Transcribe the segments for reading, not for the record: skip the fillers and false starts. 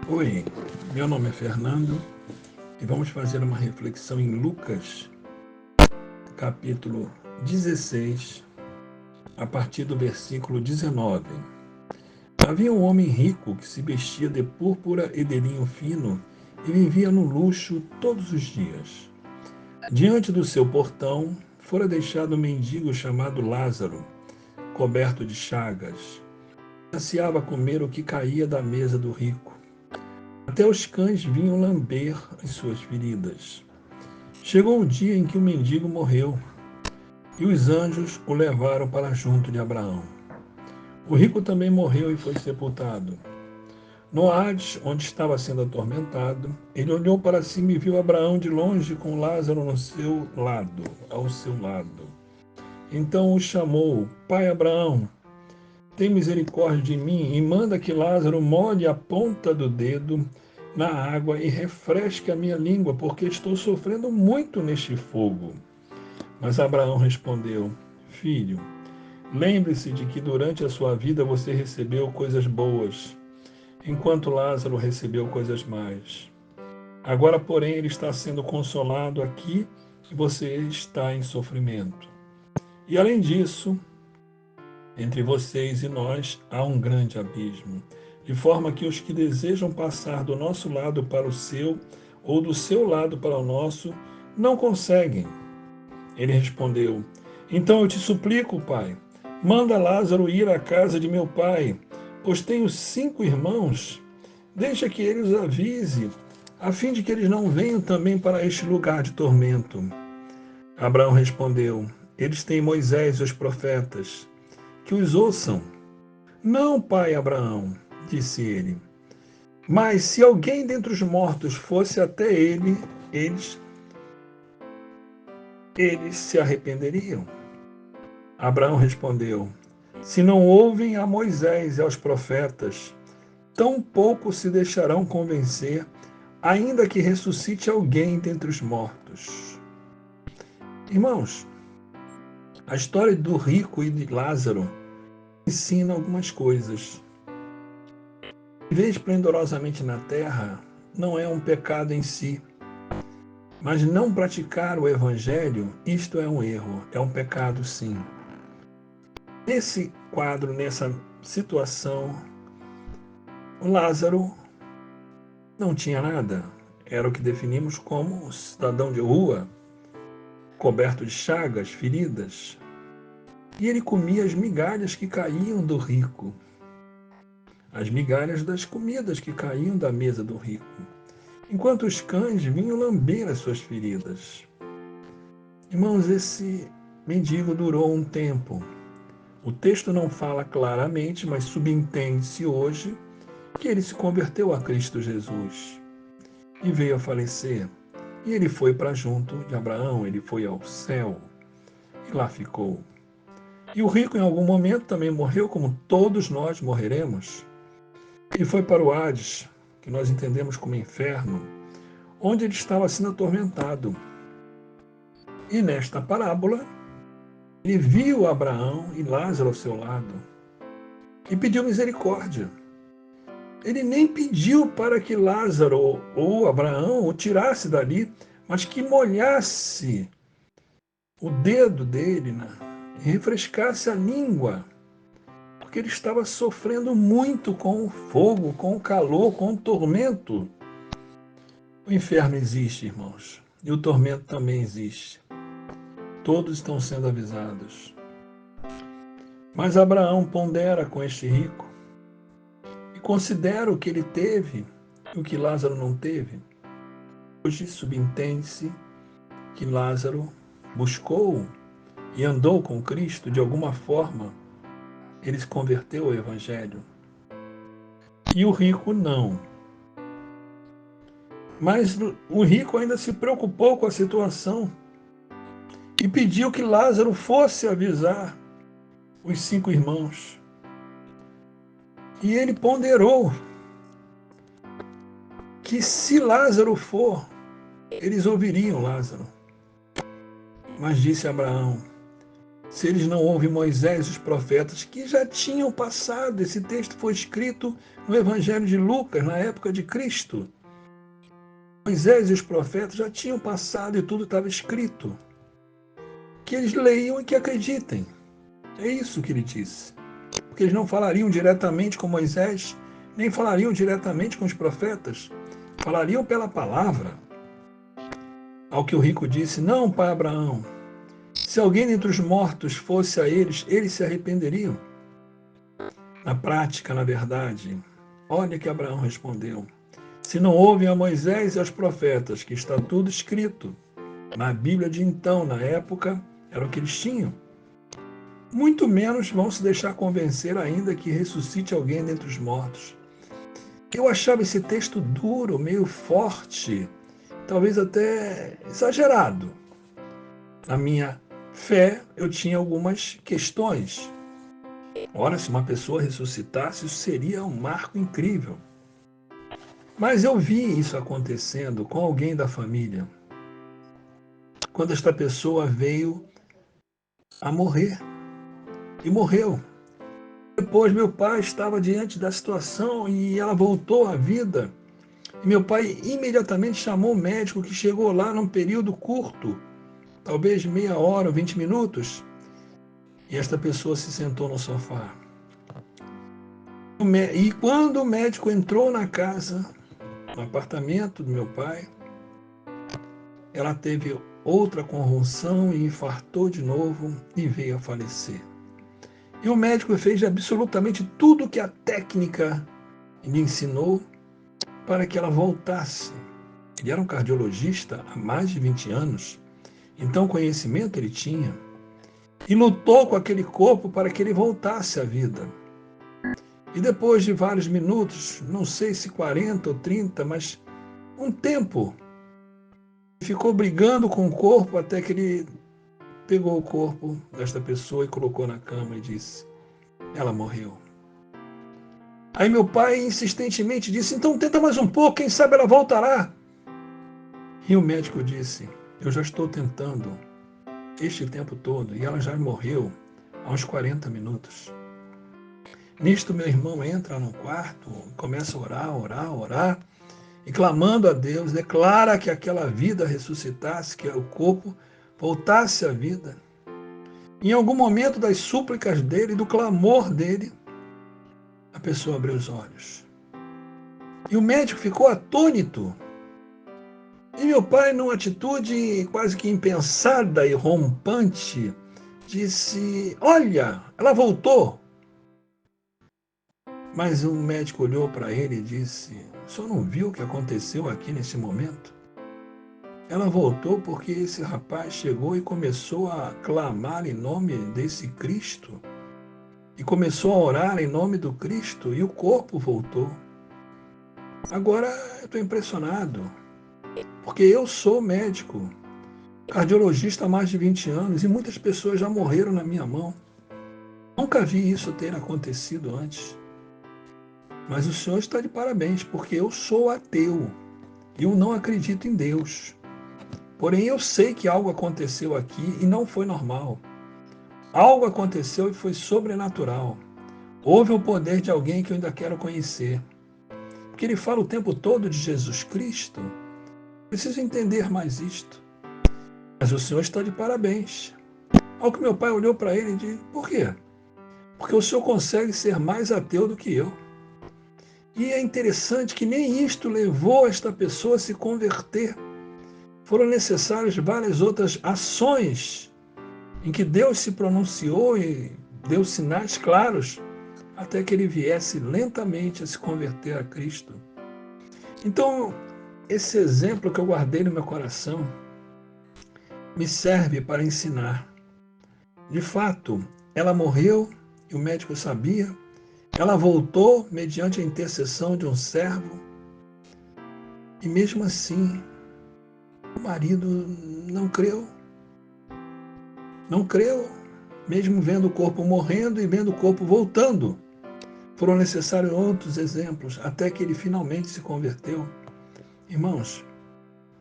Oi, meu nome é Fernando e vamos fazer uma reflexão em Lucas, capítulo 16, a partir do versículo 19. Havia um homem rico que se vestia de púrpura e de linho fino e vivia no luxo todos os dias. Diante do seu portão fora deixado um mendigo chamado Lázaro, coberto de chagas. Ansiava comer o que caía da mesa do rico. Até os cães vinham lamber as suas feridas. Chegou o dia em que o mendigo morreu, e os anjos o levaram para junto de Abraão. O rico também morreu e foi sepultado. No Hades, onde estava sendo atormentado, ele olhou para cima e viu Abraão de longe com Lázaro no seu lado, ao seu lado. Então o chamou: Pai Abraão, tem misericórdia de mim e manda que Lázaro molhe a ponta do dedo na água e refresque a minha língua, porque estou sofrendo muito neste fogo. Mas Abraão respondeu: Filho, lembre-se de que durante a sua vida você recebeu coisas boas, enquanto Lázaro recebeu coisas más. Agora, porém, ele está sendo consolado aqui e você está em sofrimento. E além disso, entre vocês e nós há um grande abismo, de forma que os que desejam passar do nosso lado para o seu, ou do seu lado para o nosso, não conseguem. Ele respondeu: Então eu te suplico, pai, manda Lázaro ir à casa de meu pai, pois tenho 5 irmãos. Deixa que ele os avise, a fim de que eles não venham também para este lugar de tormento. Abraão respondeu: Eles têm Moisés e os profetas, que os ouçam. Não, pai Abraão, disse ele. Mas se alguém dentre os mortos fosse até ele, eles se arrependeriam. Abraão respondeu: Se não ouvem a Moisés e aos profetas, tão pouco se deixarão convencer, ainda que ressuscite alguém dentre os mortos. Irmãos, a história do rico e de Lázaro ensina algumas coisas. Viver esplendorosamente na terra não é um pecado em si, mas não praticar o evangelho, isto é um erro, é um pecado sim. Nesse quadro, nessa situação, o Lázaro não tinha nada. Era o que definimos como um cidadão de rua, coberto de chagas, feridas. E ele comia as migalhas que caíam do rico, as migalhas das comidas que caíam da mesa do rico, enquanto os cães vinham lamber as suas feridas. Irmãos, esse mendigo durou um tempo. O texto não fala claramente, mas subentende-se hoje que ele se converteu a Cristo Jesus e veio a falecer. E ele foi para junto de Abraão, ele foi ao céu e lá ficou. E o rico, em algum momento, também morreu, como todos nós morreremos. E foi para o Hades, que nós entendemos como inferno, onde ele estava sendo atormentado. E nesta parábola, ele viu Abraão e Lázaro ao seu lado e pediu misericórdia. Ele nem pediu para que Lázaro ou Abraão o tirasse dali, mas que molhasse o dedo dele, né? E refrescasse a língua, porque ele estava sofrendo muito com o fogo, com o calor, com o tormento. O inferno existe, irmãos, e o tormento também existe. Todos estão sendo avisados. Mas Abraão pondera com este rico e considera o que ele teve e o que Lázaro não teve. Hoje subentende-se que Lázaro buscou e andou com Cristo de alguma forma, ele se converteu ao Evangelho. E o rico não. Mas o rico ainda se preocupou com a situação e pediu que Lázaro fosse avisar os 5 irmãos. E ele ponderou que se Lázaro for, eles ouviriam Lázaro. Mas disse Abraão: se eles não ouvem Moisés e os profetas, que já tinham passado. Esse texto foi escrito no Evangelho de Lucas, na época de Cristo. Moisés e os profetas já tinham passado e tudo estava escrito. Que eles leiam e que acreditem. É isso que ele disse. Porque eles não falariam diretamente com Moisés, nem falariam diretamente com os profetas. Falariam pela palavra. Ao que o rico disse: não, pai Abraão, se alguém dentre os mortos fosse a eles, eles se arrependeriam. Na prática, na verdade, olha que Abraão respondeu: se não ouvem a Moisés e aos profetas, que está tudo escrito na Bíblia de então, na época, era o que eles tinham, muito menos vão se deixar convencer ainda que ressuscite alguém dentre os mortos. Eu achava esse texto duro, meio forte, talvez até exagerado. Na minha fé, eu tinha algumas questões. Ora, se uma pessoa ressuscitasse, isso seria um marco incrível. Mas eu vi isso acontecendo com alguém da família, quando esta pessoa veio a morrer, e morreu. Depois, meu pai estava diante da situação e ela voltou à vida. E meu pai imediatamente chamou o médico, que chegou lá num período curto, talvez meia hora ou 20 minutos, e esta pessoa se sentou no sofá. E quando o médico entrou na casa, no apartamento do meu pai, ela teve outra convulsão e infartou de novo e veio a falecer. E o médico fez absolutamente tudo que a técnica lhe ensinou para que ela voltasse. Ele era um cardiologista há mais de 20 anos, então conhecimento ele tinha. E lutou com aquele corpo para que ele voltasse à vida. E depois de vários minutos, não sei se 40 ou 30, mas um tempo, ficou brigando com o corpo até que ele pegou o corpo desta pessoa e colocou na cama e disse: ela morreu. Aí meu pai insistentemente disse: então tenta mais um pouco, quem sabe ela voltará. E o médico disse: eu já estou tentando este tempo todo e ela já morreu há uns 40 minutos. Nisto meu irmão entra no quarto, começa a orar, e clamando a Deus, declara que aquela vida ressuscitasse, que o corpo voltasse à vida. Em algum momento das súplicas dele, do clamor dele, a pessoa abriu os olhos. E o médico ficou atônito. E meu pai, numa atitude quase que impensada e rompante, disse: olha, ela voltou. Mas o médico olhou para ele e disse: o senhor não viu o que aconteceu aqui nesse momento? Ela voltou porque esse rapaz chegou e começou a clamar em nome desse Cristo. E começou a orar em nome do Cristo e o corpo voltou. Agora eu estou impressionado, porque eu sou médico, cardiologista há mais de 20 anos e muitas pessoas já morreram na minha mão. Nunca vi isso ter acontecido antes. Mas o senhor está de parabéns, porque eu sou ateu e eu não acredito em Deus. Porém, eu sei que algo aconteceu aqui e não foi normal. Algo aconteceu e foi sobrenatural. Houve o poder de alguém que eu ainda quero conhecer. Porque ele fala o tempo todo de Jesus Cristo. Preciso entender mais isto. Mas o senhor está de parabéns. Ao que meu pai olhou para ele e disse: por quê? Porque o senhor consegue ser mais ateu do que eu. E é interessante que nem isto levou esta pessoa a se converter. Foram necessárias várias outras ações em que Deus se pronunciou e deu sinais claros até que ele viesse lentamente a se converter a Cristo. Então, esse exemplo que eu guardei no meu coração me serve para ensinar. De fato, ela morreu e o médico sabia. Ela voltou mediante a intercessão de um servo. E mesmo assim, o marido não creu. Não creu, mesmo vendo o corpo morrendo e vendo o corpo voltando. Foram necessários outros exemplos, até que ele finalmente se converteu. Irmãos,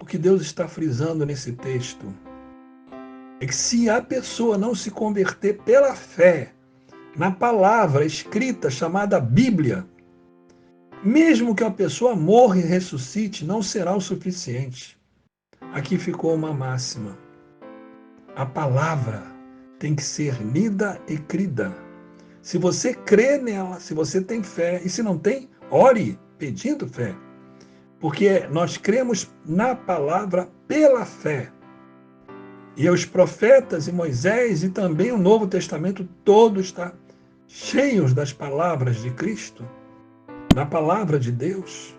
o que Deus está frisando nesse texto é que se a pessoa não se converter pela fé na palavra escrita chamada Bíblia, mesmo que a pessoa morra e ressuscite, não será o suficiente. Aqui ficou uma máxima. A palavra tem que ser lida e crida. Se você crê nela, se você tem fé, e se não tem, ore pedindo fé. Porque nós cremos na palavra pela fé. E os profetas e Moisés e também o Novo Testamento todo está cheios das palavras de Cristo, da palavra de Deus.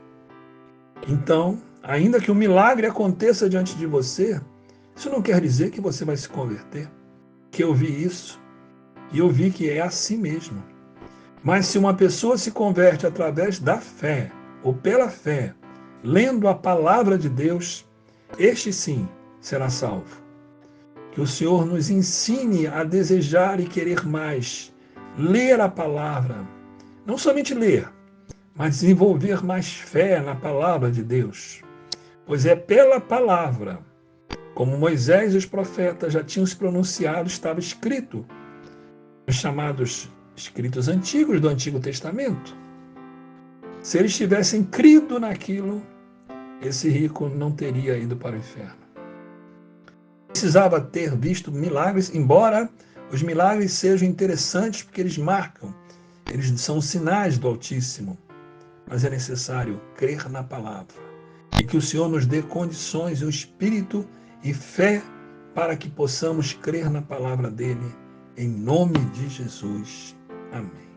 Então, ainda que um milagre aconteça diante de você, isso não quer dizer que você vai se converter. Que eu vi isso e eu vi que é assim mesmo. Mas se uma pessoa se converte através da fé ou pela fé, lendo a palavra de Deus, este sim será salvo. Que o Senhor nos ensine a desejar e querer mais, ler a palavra, não somente ler, mas desenvolver mais fé na palavra de Deus. Pois é pela palavra, como Moisés e os profetas já tinham se pronunciado, estava escrito, os chamados escritos antigos do Antigo Testamento. Se eles tivessem crido naquilo, esse rico não teria ido para o inferno. Precisava ter visto milagres, embora os milagres sejam interessantes porque eles marcam, eles são sinais do Altíssimo, mas é necessário crer na palavra e que o Senhor nos dê condições, o espírito e fé para que possamos crer na palavra dele, em nome de Jesus. Amém.